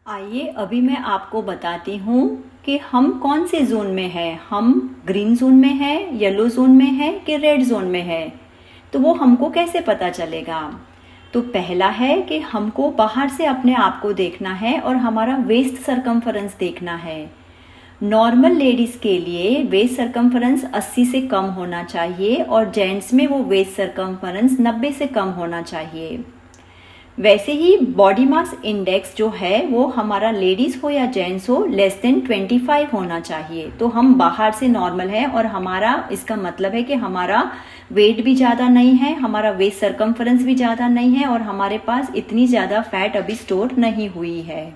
आइए अभी मैं आपको बताती हूँ कि हम कौन से जोन में हैं। हम ग्रीन जोन में हैं, येलो जोन में हैं कि रेड जोन में है। तो वो हमको कैसे पता चलेगा। तो पहला है कि हमको बाहर से अपने आप को देखना है और हमारा वेस्ट सरकमफरेंस देखना है। नॉर्मल लेडीज के लिए वेस्ट सरकमफरेंस 80 से कम होना चाहिए और जेंट्स में वो वेस्ट सरकमफरेंस 90 से कम होना चाहिए। वैसे ही बॉडी मास इंडेक्स जो है वो हमारा लेडीज हो या जेंट्स हो लेस देन 25 होना चाहिए। तो हम बाहर से नॉर्मल है और हमारा इसका मतलब है कि हमारा वेट भी ज़्यादा नहीं है, हमारा वेस्ट सरकमफरेंस भी ज़्यादा नहीं है और हमारे पास इतनी ज़्यादा फैट अभी स्टोर नहीं हुई है।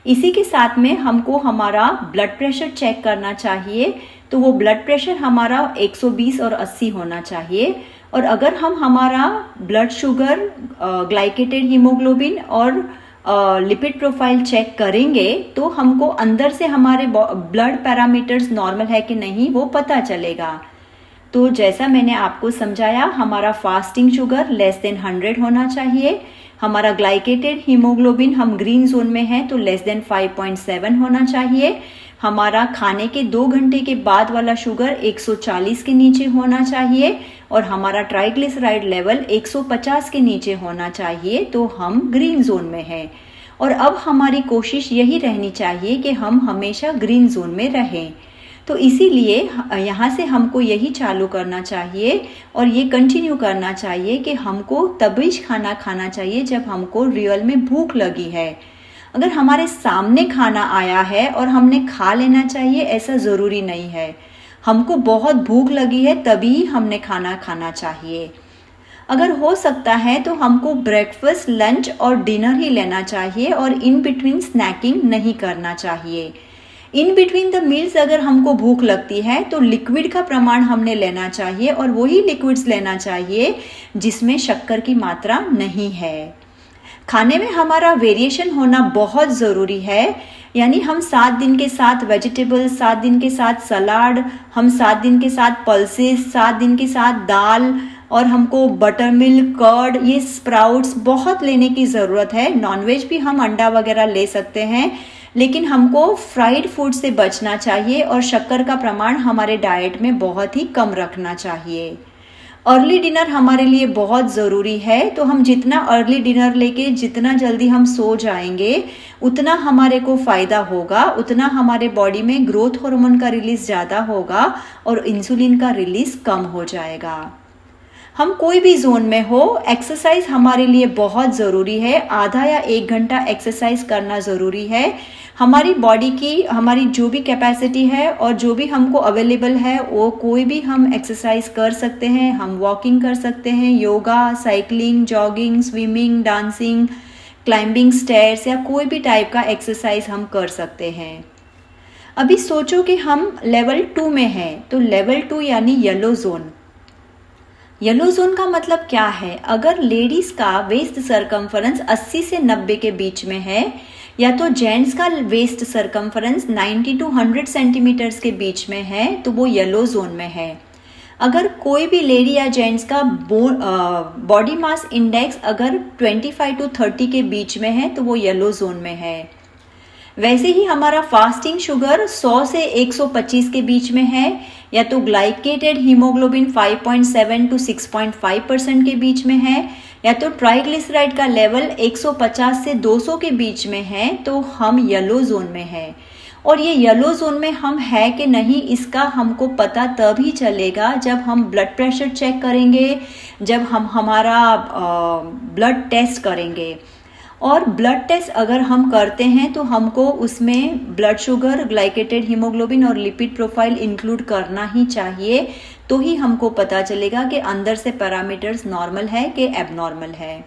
इसी के साथ में हमको हमारा ब्लड प्रेशर चेक करना चाहिए। तो वो ब्लड प्रेशर हमारा 120 और 80 होना चाहिए। और अगर हम हमारा ब्लड शुगर, ग्लाइकेटेड हीमोग्लोबिन और लिपिड प्रोफाइल चेक करेंगे तो हमको अंदर से हमारे ब्लड पैरामीटर्स नॉर्मल है कि नहीं वो पता चलेगा। तो जैसा मैंने आपको समझाया, हमारा फास्टिंग शुगर लेस देन 100 होना चाहिए। हमारा ग्लाइकेटेड हीमोग्लोबिन हम ग्रीन जोन में है तो लेस देन 5.7 होना चाहिए। हमारा खाने के 2 घंटे के बाद वाला शुगर 140 के नीचे होना चाहिए और हमारा ट्राइग्लिसराइड लेवल 150 के नीचे होना चाहिए। तो हम ग्रीन जोन में हैं और अब हमारी कोशिश यही रहनी चाहिए कि हम हमेशा ग्रीन जोन में रहें। तो इसीलिए यहाँ से हमको यही चालू करना चाहिए और ये कंटिन्यू करना चाहिए कि हमको तभी खाना खाना चाहिए जब हमको रियल में भूख लगी है। अगर हमारे सामने खाना आया है और हमने खा लेना चाहिए ऐसा ज़रूरी नहीं है। हमको बहुत भूख लगी है तभी हमने खाना खाना चाहिए। अगर हो सकता है तो हमको ब्रेकफास्ट, लंच और डिनर ही लेना चाहिए और इन बिटवीन स्नैकिंग नहीं करना चाहिए। इन बिटवीन द मील्स अगर हमको भूख लगती है तो लिक्विड का प्रमाण हमने लेना चाहिए और वही लिक्विड्स लेना चाहिए जिसमें शक्कर की मात्रा नहीं है। खाने में हमारा वेरिएशन होना बहुत ज़रूरी है। यानी हम 7 दिन के साथ वेजिटेबल, 7 दिन के साथ सलाद, हम 7 दिन के साथ पल्सेस, 7 दिन के साथ दाल और हमको बटर मिल्क, कर्ड, ये स्प्राउट्स बहुत लेने की ज़रूरत है। नॉनवेज भी हम अंडा वगैरह ले सकते हैं लेकिन हमको फ्राइड फूड से बचना चाहिए और शक्कर का प्रमाण हमारे डाइट में बहुत ही कम रखना चाहिए। अर्ली डिनर हमारे लिए बहुत ज़रूरी है। तो हम जितना अर्ली डिनर लेके जितना जल्दी हम सो जाएंगे उतना हमारे को फ़ायदा होगा, उतना हमारे बॉडी में ग्रोथ हार्मोन का रिलीज़ ज़्यादा होगा और इंसुलिन का रिलीज़ कम हो जाएगा। हम कोई भी जोन में हो, एक्सरसाइज हमारे लिए बहुत ज़रूरी है। आधा या 1 घंटा एक्सरसाइज करना ज़रूरी है। हमारी बॉडी की हमारी जो भी कैपेसिटी है और जो भी हमको अवेलेबल है वो कोई भी हम एक्सरसाइज कर सकते हैं। हम वॉकिंग कर सकते हैं, yoga, cycling, jogging, swimming, dancing, climbing stairs या कोई भी टाइप का एक्सरसाइज हम कर सकते हैं। अभी सोचो कि हम लेवल 2 में हैं। तो लेवल 2 यानी येलो जोन। येलो जोन का मतलब क्या है। अगर लेडीज का वेस्ट सरकमफरेंस 80 से 90 के बीच में है या तो जेंट्स का वेस्ट सरकमफरेंस 90 टू 100 सेंटीमीटर्स के बीच में है तो वो येलो जोन में है। अगर कोई भी लेडी या जेंट्स का बॉडी मास इंडेक्स अगर 25 टू 30 के बीच में है तो वो येलो जोन में है। वैसे ही हमारा फास्टिंग शुगर 100 से 125 के बीच में है या तो ग्लाइकेटेड हीमोग्लोबिन 5.7 टू 6.5% के बीच में है या तो ट्राइग्लिसराइड का लेवल 150 से 200 के बीच में है तो हम येलो जोन में है। और ये येलो जोन में हम है कि नहीं इसका हमको पता तभी चलेगा जब हम ब्लड प्रेशर चेक करेंगे, जब हम हमारा ब्लड टेस्ट करेंगे। और ब्लड टेस्ट अगर हम करते हैं तो हमको उसमें ब्लड शुगर, ग्लाइकेटेड हीमोग्लोबिन और लिपिड प्रोफाइल इंक्लूड करना ही चाहिए। तो ही हमको पता चलेगा कि अंदर से पैरामीटर्स नॉर्मल है कि एबनॉर्मल है।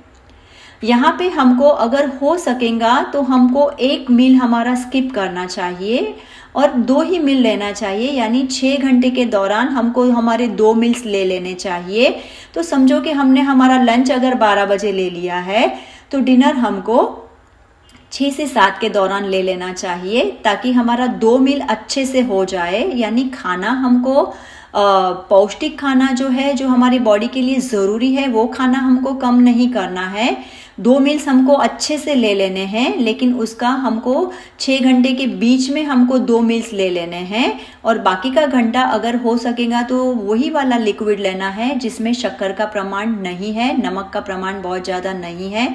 यहाँ पे हमको अगर हो सकेगा तो हमको 1 मील हमारा स्किप करना चाहिए और 2 ही मील लेना चाहिए। यानी 6 घंटे के दौरान हमको हमारे 2 मील्स ले लेने चाहिए। तो समझो कि हमने हमारा लंच अगर 12 बजे ले लिया है तो डिनर हमको 6 से 7 के दौरान ले लेना चाहिए ताकि हमारा 2 मील अच्छे से हो जाए। यानी खाना हमको पौष्टिक खाना जो है, जो हमारी बॉडी के लिए ज़रूरी है, वो खाना हमको कम नहीं करना है। 2 मील्स हमको अच्छे से ले लेने हैं, लेकिन उसका हमको 6 घंटे के बीच में हमको 2 मील्स ले लेने हैं, और बाकी का घंटा अगर हो सकेगा तो वही वाला लिक्विड लेना है जिसमें शक्कर का प्रमाण नहीं है, नमक का प्रमाण बहुत ज़्यादा नहीं है।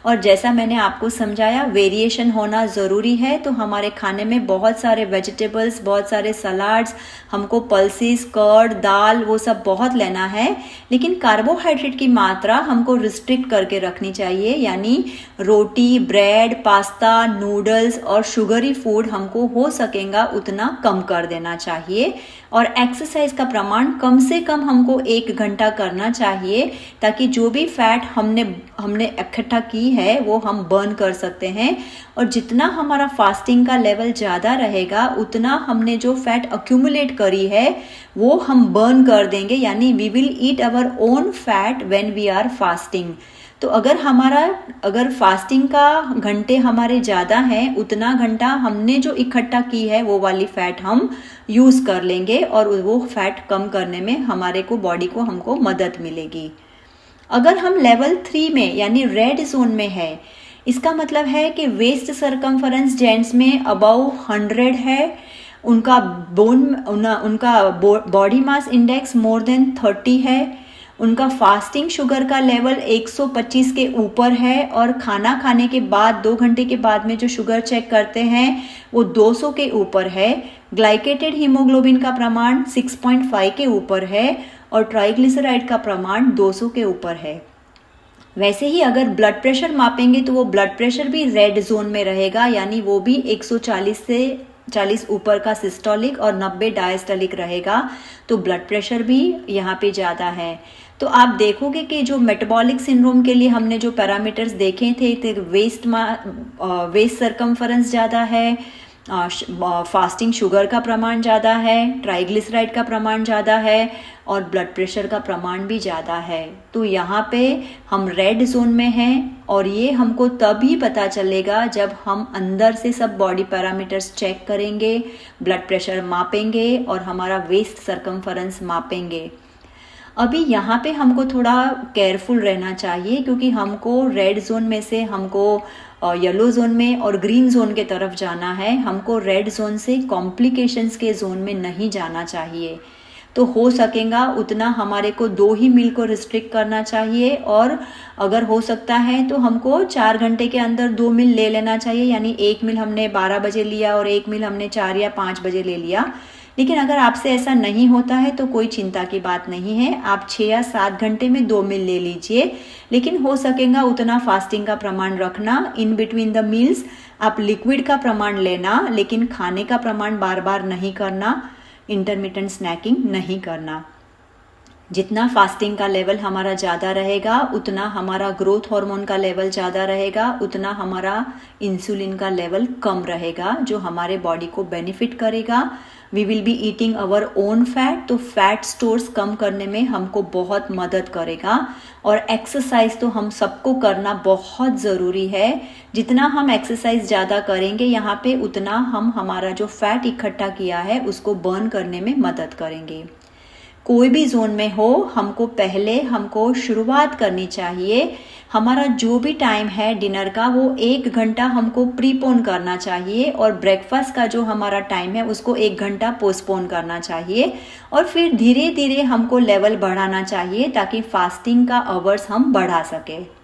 और जैसा मैंने आपको समझाया, वेरिएशन होना ज़रूरी है। तो हमारे खाने में बहुत सारे वेजिटेबल्स, बहुत सारे सलाड्स, हमको पल्सेस, कर्ड, दाल, वो सब बहुत लेना है, लेकिन कार्बोहाइड्रेट की मात्रा हमको रिस्ट्रिक्ट करके रखनी चाहिए। यानी रोटी, ब्रेड, पास्ता, नूडल्स और शुगरी फूड हमको हो सकेगा उतना कम कर देना चाहिए। और एक्सरसाइज का प्रमाण कम से कम हमको 1 घंटा करना चाहिए, ताकि जो भी फैट हमने इकट्ठा की है वो हम बर्न कर सकते हैं। और जितना हमारा फास्टिंग का लेवल ज़्यादा रहेगा, उतना हमने जो फैट अक्यूमुलेट करी है वो हम बर्न कर देंगे। यानी we will eat our own fat when we are fasting. तो अगर फास्टिंग का घंटे हमारे ज़्यादा हैं, उतना घंटा हमने जो इकट्ठा की है वो वाली फैट हम यूज़ कर लेंगे, और वो फैट कम करने में हमारे को बॉडी को हमको मदद मिलेगी। अगर हम लेवल 3 में यानी रेड जोन में है, इसका मतलब है कि वेस्ट सरकमफरेंस जेंट्स में अबव 100 है, उनका body mass index more than 30 है, उनका फास्टिंग शुगर का लेवल 125 के ऊपर है, और खाना खाने के बाद 2 घंटे के बाद में जो शुगर चेक करते हैं वो 200 के ऊपर है, ग्लाइकेटेड हीमोग्लोबिन का प्रमाण 6.5 के ऊपर है, और ट्राइग्लिसराइड का प्रमाण 200 के ऊपर है। वैसे ही अगर ब्लड प्रेशर मापेंगे तो वो ब्लड प्रेशर भी रेड जोन में रहेगा, यानी वो भी 140 से 40 ऊपर का सिस्टोलिक और 90 डायस्टोलिक रहेगा। तो ब्लड प्रेशर भी यहाँ पे ज़्यादा है। तो आप देखोगे कि जो मेटाबॉलिक सिंड्रोम के लिए हमने जो पैरामीटर्स देखे थे, वेस्ट सरकमफरेंस ज़्यादा है, फास्टिंग शुगर का प्रमाण ज़्यादा है, ट्राइग्लिसराइड का प्रमाण ज़्यादा है, और ब्लड प्रेशर का प्रमाण भी ज़्यादा है। तो यहाँ पे हम रेड जोन में हैं, और ये हमको तभी पता चलेगा जब हम अंदर से सब बॉडी पैरामीटर्स चेक करेंगे, ब्लड प्रेशर मापेंगे और हमारा वेस्ट सरकमफरेंस मापेंगे। अभी यहाँ पे हमको थोड़ा केयरफुल रहना चाहिए, क्योंकि हमको रेड जोन में से हमको येलो जोन में और ग्रीन जोन के तरफ जाना है। हमको रेड जोन से कॉम्प्लिकेशंस के जोन में नहीं जाना चाहिए। तो हो सकेगा उतना हमारे को 2 ही मील को रिस्ट्रिक्ट करना चाहिए, और अगर हो सकता है तो हमको 4 घंटे के अंदर 2 मील ले लेना चाहिए। यानी 1 मील हमने 12 बजे लिया और 1 मील हमने 4 या 5 बजे ले लिया। लेकिन अगर आपसे ऐसा नहीं होता है तो कोई चिंता की बात नहीं है, आप 6 या 7 घंटे में 2 मील ले लीजिए। लेकिन हो सकेगा उतना फास्टिंग का प्रमाण रखना। इन बिटवीन द मील्स आप लिक्विड का प्रमाण लेना, लेकिन खाने का प्रमाण बार बार नहीं करना, इंटरमिटेंट स्नैकिंग नहीं करना। जितना फास्टिंग का लेवल हमारा ज़्यादा रहेगा, उतना हमारा ग्रोथ हार्मोन का लेवल ज़्यादा रहेगा, उतना हमारा इंसुलिन का लेवल कम रहेगा, जो हमारे बॉडी को बेनिफिट करेगा। We will be eating our own fat, तो फैट स्टोर्स कम करने में हमको बहुत मदद करेगा। और एक्सरसाइज तो हम सबको करना बहुत ज़रूरी है। जितना हम एक्सरसाइज ज़्यादा करेंगे यहाँ पे, उतना हम हमारा जो फैट इकट्ठा किया है उसको बर्न करने में मदद करेंगे। कोई भी जोन में हो, हमको शुरुआत करनी चाहिए। हमारा जो भी टाइम है डिनर का, वो 1 घंटा हमको प्रीपोन करना चाहिए, और ब्रेकफास्ट का जो हमारा टाइम है उसको 1 घंटा पोस्टपोन करना चाहिए। और फिर धीरे धीरे हमको लेवल बढ़ाना चाहिए, ताकि फास्टिंग का आवर्स हम बढ़ा सके।